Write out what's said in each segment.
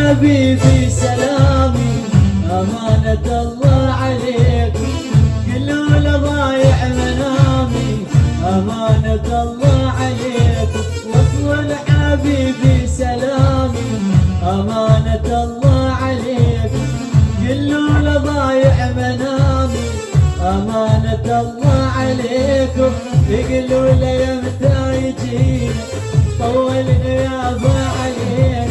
حبيبي سلامي أمانة الله عليك، قلوا له ضايع منامي أمانة الله عليك، وصل حبيبي سلامي أمانة الله عليك، قلوا له ضايع منامي أمانة الله عليكم، يقولوا له يمتى يجينا طول غيابه علينا،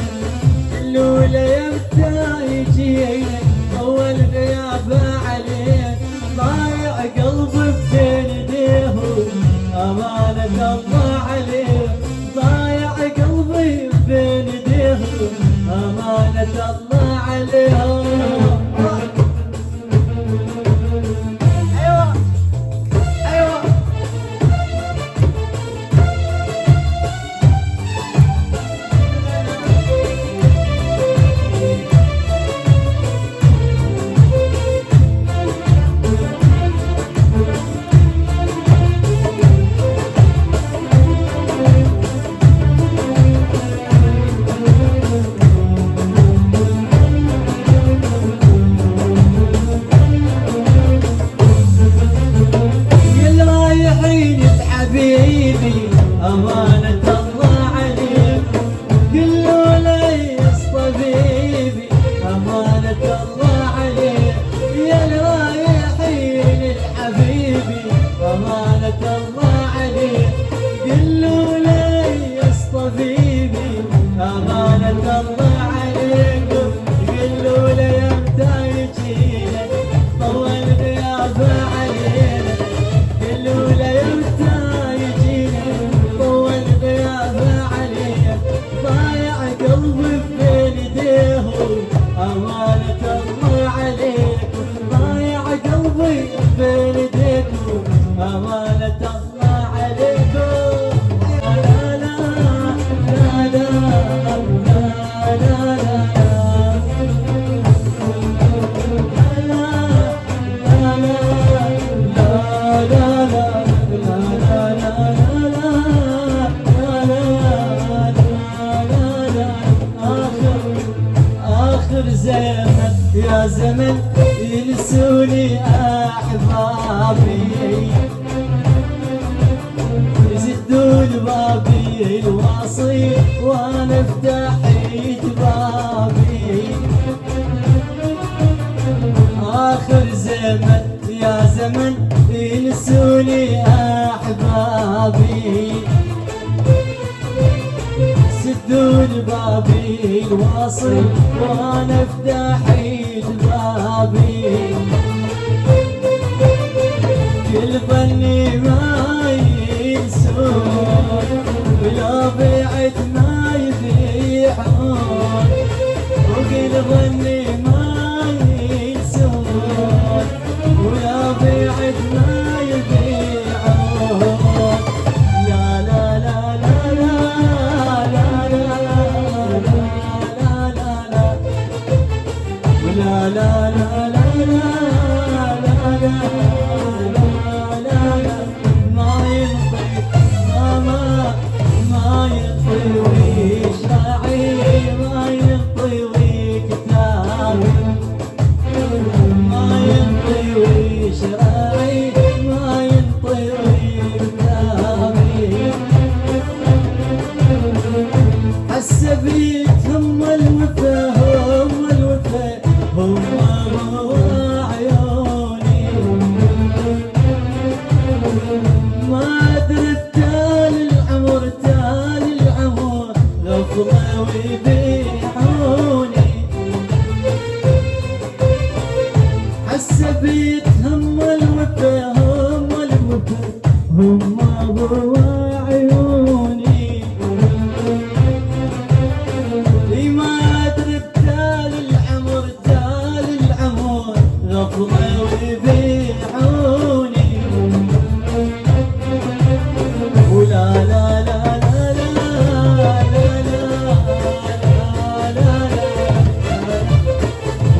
قلوا له يمتى يجينا طول غيابه علينا، ضايع قلبي بين ايديهم أمانة الله عليك، ضايع قلبي بين ايديهم أمانة الله عليهم. حبيبي أمانة الله عليك، قلوا لي طبيبي أمانة الله عليك، يا الرايحين الحبيبي أمانة الله عليك، قلوا لي طبيبي أمانة الله عليك، قلوا لي يمتى يجينا طول غيابه علينا، قلوا لي يمتى ضايع قلبي بين ايديهم أمانة الله عليكم، ضايع قلبي بين ايديكم أمانة الله عليكم. لا لا لا لا لا لا زمن يا زمن ينسوني أحبابي، يسدون بابي الواصي وأنا فتحت بابي، آخر زمن يا زمن ينسوني أحبابي، سدون بابي الواصل وانا فتحت بابي، كل ظني ما ينسون ولا بعد ما يبيعون، وكل ظني ما ينسون ولا بعد ما يبيعون. لا لا لا لا لا لا لا لا لا لا ما ينطي ما ينطي ويشرعي، ما ينطي ويكتابي، ما ينطي ويشرعي، ما ينطي ويكتابي، حسبيت هم الوفا هم الوفا هم عيوني، ما درت تال العمر تال العمر غفلة ويبيعوني، حسبيت هم الوفا هم الوفا هم عيوني، غفلة ويبيعوني، ولا لا لا لا لا لا لا لا لا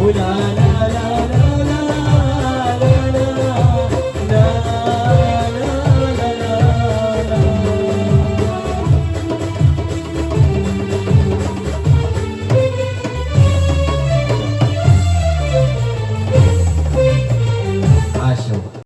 ولا لا لا لا